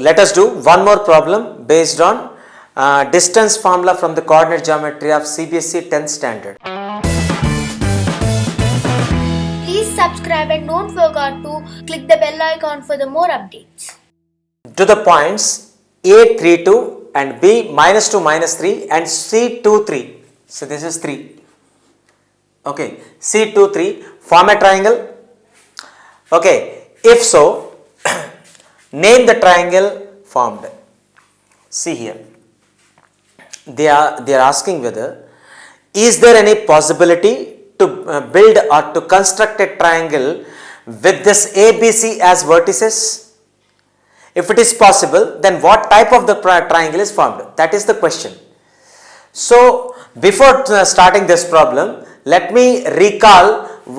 let us do one more problem based on distance formula from the coordinate geometry of CBSE 10th standard. Please subscribe and don't forget to click the bell icon for the more updates. To the points A32 and B -2 -3 and C2 3. So this is 3. Okay, C2 3 form a triangle. Okay, if so, name the triangle formed. See here, they are asking whether is there any possibility to build or to construct a triangle with this ABC as vertices. If it is possible, then what type of the triangle is formed? That is the question. So before starting this problem, let me recall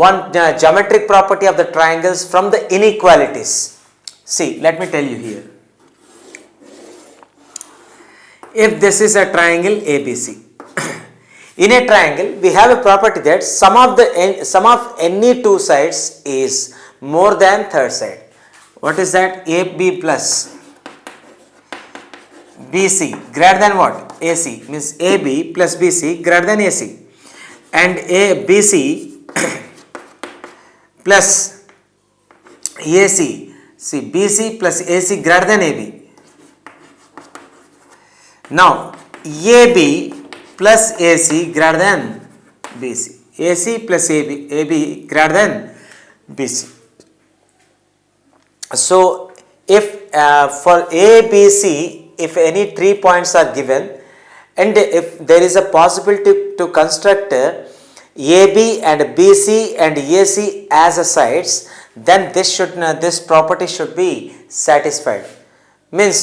one geometric property of the triangles from the inequalities. See, let me tell you here. If this is a triangle ABC, in a triangle we have a property that sum of any two sides is more than third side. What is that? AB plus BC greater than what? AC, means AB plus BC greater than AC, and BC plus AC. See, BC plus AC greater than AB. Now AB plus AC greater than BC. AC plus AB greater than BC. So if for ABC, if any 3 points are given, and if there is a possibility to construct AB and BC and AC as a sides, then this property should be satisfied. Means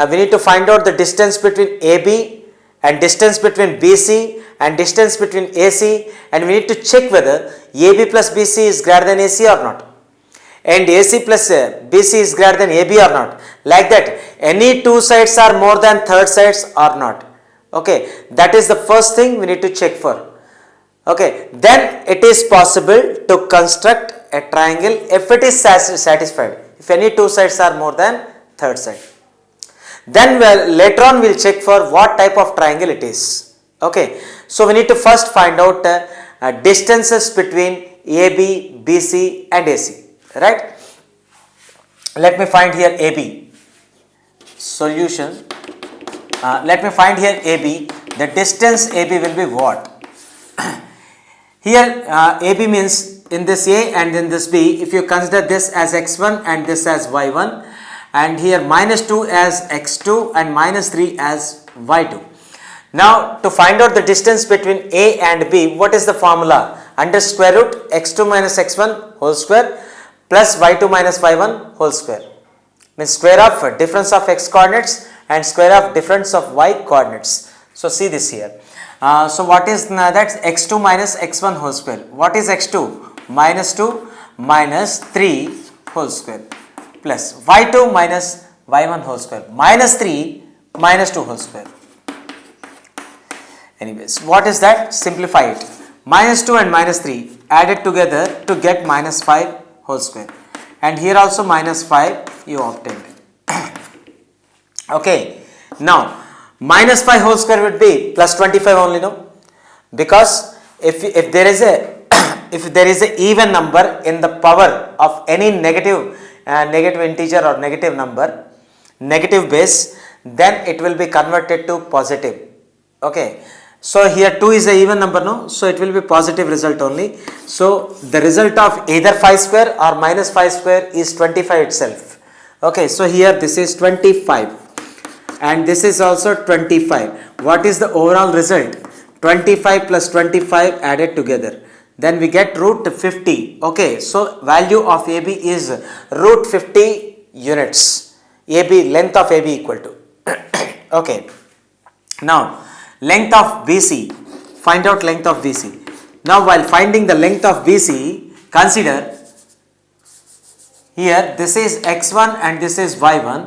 we need to find out the distance between AB and distance between BC and distance between AC, and we need to check whether AB plus BC is greater than AC or not, and AC plus BC is greater than AB or not. Like that, any two sides are more than third sides or not. Okay, that is the first thing we need to check for. Okay, then it is possible to construct a triangle if it is satisfied, if any two sides are more than third side. Then later on we'll check for what type of triangle it is. Okay, so we need to first find out distances between AB, BC and AC, right? Let me find here AB. Solution. Let me find here AB. The distance AB will be what? Here AB means in this A and in this B, if you consider this as x1 and this as y1, and here -2 as x2 and -3 as y2. Now to find out the distance between A and B, what is the formula? Under square root x2 minus x1 whole square plus y2 minus y1 whole square. Means square of difference of x coordinates and square of difference of y coordinates. So see this here. So what is that? X2 minus x1 whole square. What is x2? -2 minus 3 whole square plus y2 minus y1 whole square -3 minus 2 whole square. Anyways, what is that? Simplify it. -2 and -3 added together to get -5 whole square, and here also -5 you obtained. Okay, now -5 whole square would be plus 25 only, no? Because if there is a if there is a even number in the power of any negative integer or negative number, negative base, then it will be converted to positive. Okay, so here 2 is a even number, no? So it will be positive result only. So the result of either 5 square or -5 square is 25 itself. Okay, so here this is 25 and this is also 25. What is the overall result? 25 plus 25 added together. Then we get root 50. Okay, so value of AB is root 50 units. AB, length of AB equal to. Okay, now length of BC, find out length of BC. Now while finding the length of BC, consider here this is x1 and this is y1,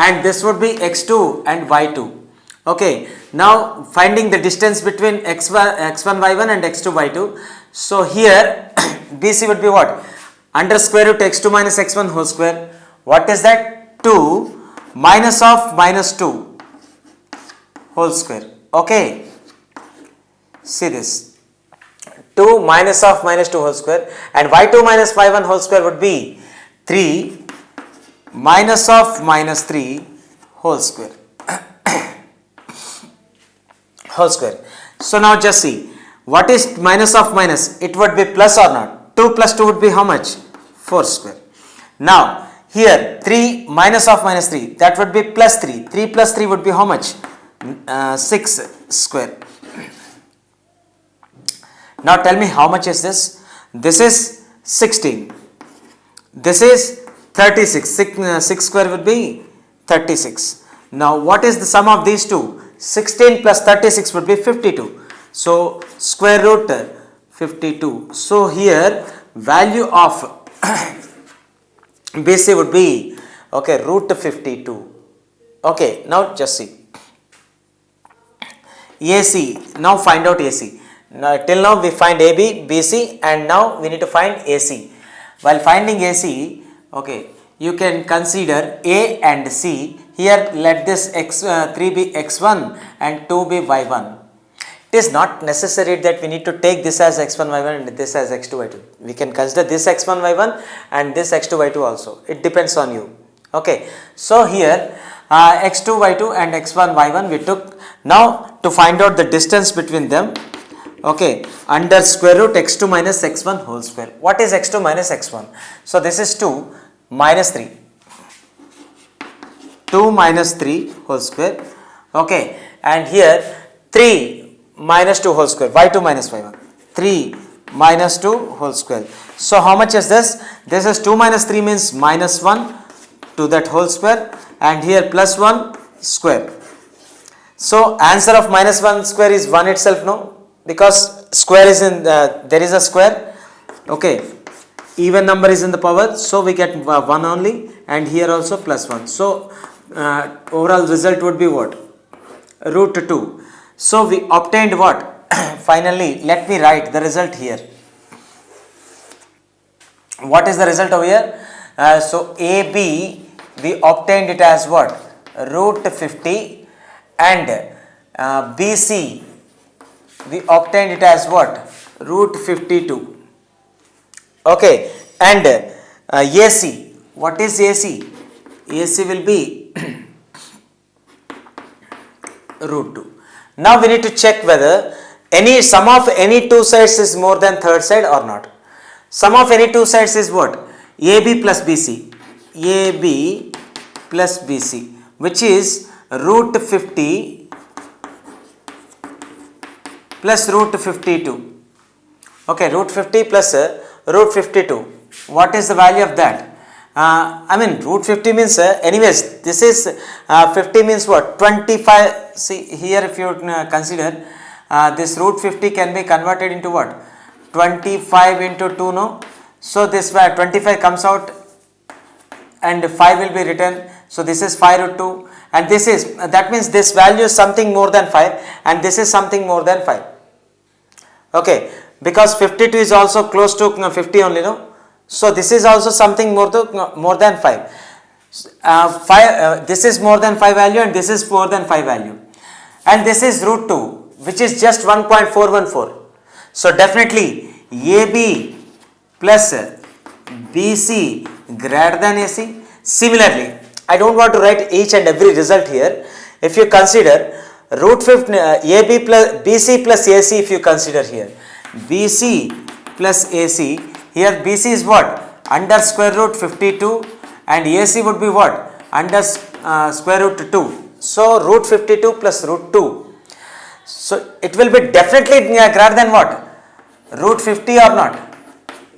and this would be x2 and y2. Okay, now finding the distance between x1 y1 and x2 y2. So here BC would be what? Under square root x2 minus x1 whole square. What is that? 2 minus of minus 2 whole square. Okay, see this 2 minus of minus 2 whole square, and y2 minus y1 whole square would be 3 minus of minus 3 whole square. Whole square. So now just see, what is minus of minus? It would be plus or not? 2 plus 2 would be how much? 4 square. Now here 3 minus of minus 3, that would be plus 3. 3 plus 3 would be how much? 6 square. Now tell me, how much is this? This is 16. This is 36. 6 square would be 36. Now what is the sum of these two? 16 plus 36 would be 52. So square root 52. So here value of BC would be, okay, root 52. Okay, now just see. AC, now find out AC. Now, till now we find AB, BC, and now we need to find AC. While finding AC, okay, you can consider A and C. Here let this 3 be x1 and 2 be y1. It is not necessary that we need to take this as x1 y1 and this as x2 y2. We can consider this x1 y1 and this x2 y2 also. It depends on you. Okay, so here x2 y2 and x1 y1 we took. Now to find out the distance between them, okay, under square root x2 minus x1 whole square. What is x2 minus x1? So this is 2 minus 3. 2 minus 3 whole square. Okay, and here 3 minus 2 whole square, y2 minus y1. 3 minus 2 whole square. So how much is this? This is 2 minus 3 means minus 1 to that whole square, and here plus 1 square. So answer of minus 1 square is 1 itself, no? Because square is in, there is a square. Okay, even number is in the power, so we get 1 only, and here also plus 1. So overall result would be what? Root 2. So we obtained what? Finally, let me write the result here. What is the result over here? So AB, we obtained it as what? Root 50, and BC, we obtained it as what? Root 52. Okay, and AC, what is AC? AC will be root 2. Now we need to check whether any sum of any two sides is more than third side or not. Sum of any two sides is what? AB plus BC. AB plus BC, which is root 50 plus root 52. Okay, root 50 plus root 52. What is the value of that? I mean, root 50 means, anyways, this is 50 means what? 25. See here, if you consider this root 50 can be converted into what? 25 into 2, no? So this 25 comes out and 5 will be written. So this is 5 root 2, and this is, that means this value is something more than 5, and this is something more than 5. Okay, because 52 is also close to 50 only, no? So this is also something more than 5. This is more than 5 value, and this is more than 5 value, and this is root 2, which is just 1.414. So definitely AB plus BC greater than AC. Similarly, I don't want to write each and every result here. If you consider root 50, AB plus BC plus AC, if you consider here BC plus AC, here BC is what? Under square root 52, and AC would be what? Under square root 2. So root 52 plus root 2. So it will be definitely greater than what? Root 50 or not?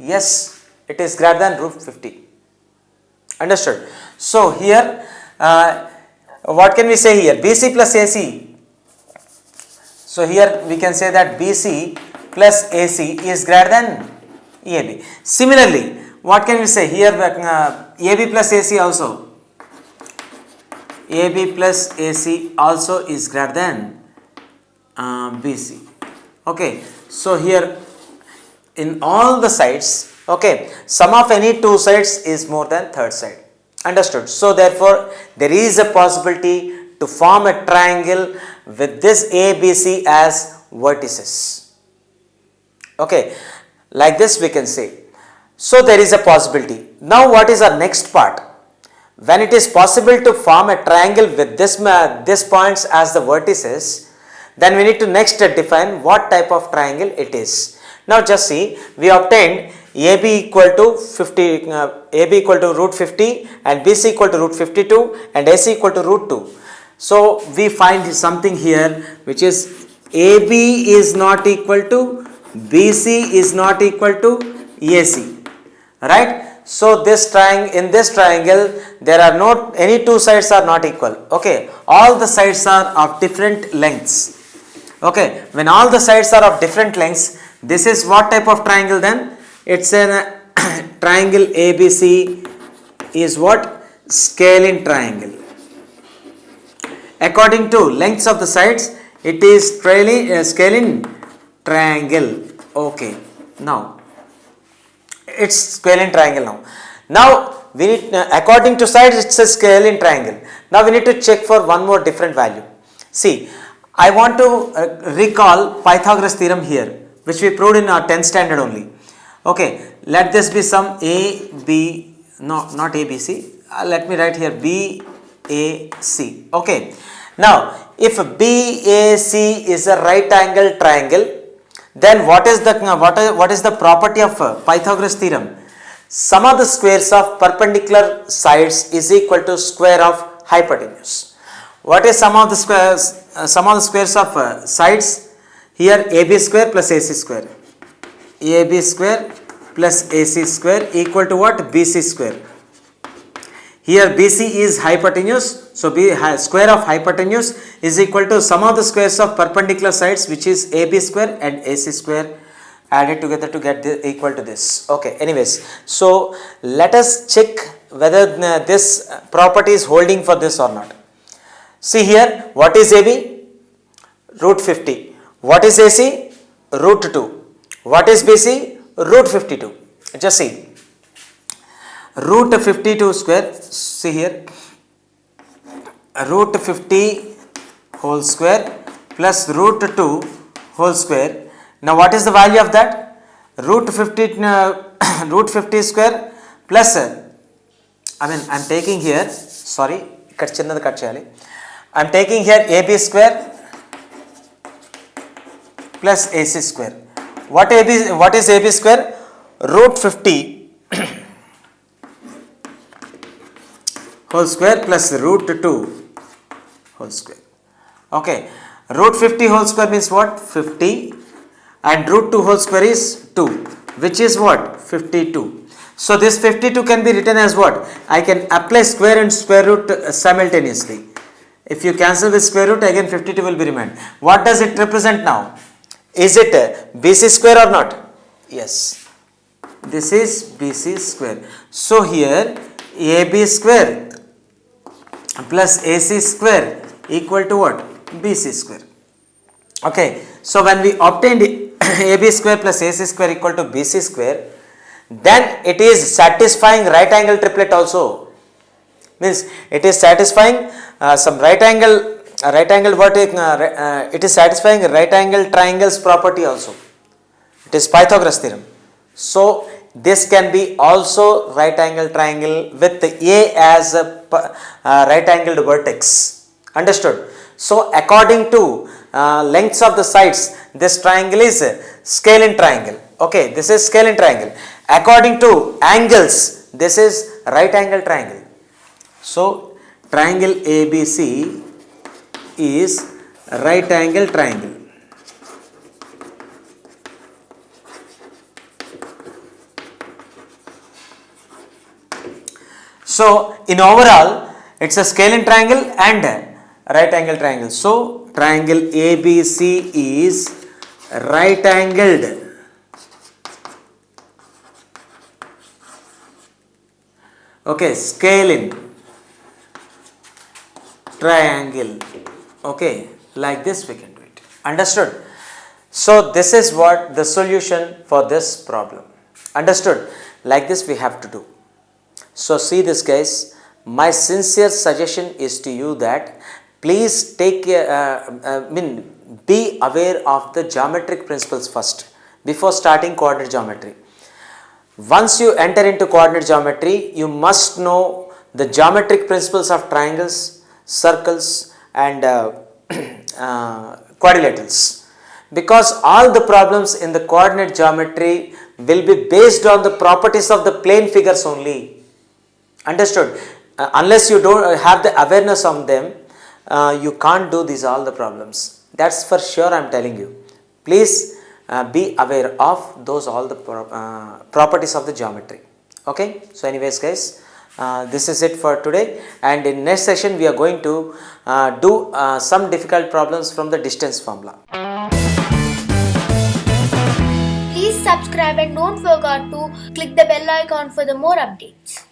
Yes, it is greater than root 50. Understood? So here, what can we say here? BC plus AC. So here we can say that BC plus AC is greater than AB. Similarly, what can we say here? AB plus AC also. AB plus AC also is greater than BC. Okay, so here in all the sides, okay, sum of any two sides is more than third side. Understood. So therefore there is a possibility to form a triangle with this ABC as vertices. Okay, like this we can say. So there is a possibility. Now what is our next part? When it is possible to form a triangle with this points as the vertices, then we need to next define what type of triangle it is. Now just see, we obtained AB equal to 50, AB equal to root 50 and BC equal to root 52 and AC equal to root 2. So we find something here which is AB is not equal to BC is not equal to AC, right? So this triangle, in this triangle there are not any two sides are not equal. Okay, all the sides are of different lengths. Okay, when all the sides are of different lengths, this is what type of triangle then? It's a triangle ABC is what? Scalene triangle. According to lengths of the sides, it is scalene triangle. Okay, now it's scalene triangle now. Now we need, according to sides it's a scalene triangle. Now we need to check for one more different value. See, I want to recall Pythagoras theorem here, which we proved in our 10th standard only. Okay, let this be some A, B, no, not A, B, C. Let me write here B, A, C. Okay, now if BAC is a right angle triangle, then what is the property of Pythagoras theorem? Sum of the squares of perpendicular sides is equal to square of hypotenuse. What is sum of the squares? Sum of the squares of sides here, AB square plus AC square. AB square plus AC square equal to what? BC square. Here BC is hypotenuse, so square of hypotenuse is equal to sum of the squares of perpendicular sides, which is AB square and AC square added together to get equal to this. Okay, anyways, so let us check whether this property is holding for this or not. See here, what is AB? Root 50. What is AC? Root 2. What is BC? Root 52. Just see. Root 52 square, see here, root 50 whole square plus root 2 whole square. Now what is the value of that? Root 50 square plus, I am taking here, sorry, I am taking here AB square plus AC square. What is AB square? Root 50 whole square plus root 2 whole square. Okay, root 50 whole square means what? 50, and root 2 whole square is 2, which is what? 52. So this 52 can be written as what? I can apply square and square root simultaneously. If you cancel with square root, again 52 will be remain. What does it represent now? Is it BC square or not? Yes, this is BC square. So here AB square plus AC square equal to what? BC square. Okay, so when we obtained AB square plus AC square equal to BC square, then it is satisfying right angle triplet also. Means it is satisfying some right angle vertex, it is satisfying right angle triangles property also. It is Pythagoras theorem. So this can be also right angle triangle with A as a right angled vertex. Understood? So according to lengths of the sides, this triangle is scalene triangle. Okay, this is scalene triangle. According to angles, this is right angle triangle. So triangle ABC is right angle triangle. So in overall, it's a scalene triangle and right angle triangle. So triangle ABC is right angled okay, scalene triangle. Okay, like this we can do it. Understood? So this is what the solution for this problem. Understood? Like this we have to do. So see this guys, my sincere suggestion is to you that please be aware of the geometric principles first before starting coordinate geometry. Once you enter into coordinate geometry, you must know the geometric principles of triangles, circles and quadrilaterals, because all the problems in the coordinate geometry will be based on the properties of the plane figures only. Understood? Unless you don't have the awareness on them, you can't do these all the problems. That's for sure, I'm telling you. Please be aware of those all the properties of the geometry. Okay, so anyways guys, this is it for today, and in next session we are going to do some difficult problems from the distance formula. Please subscribe and don't forget to click the bell icon for the more updates.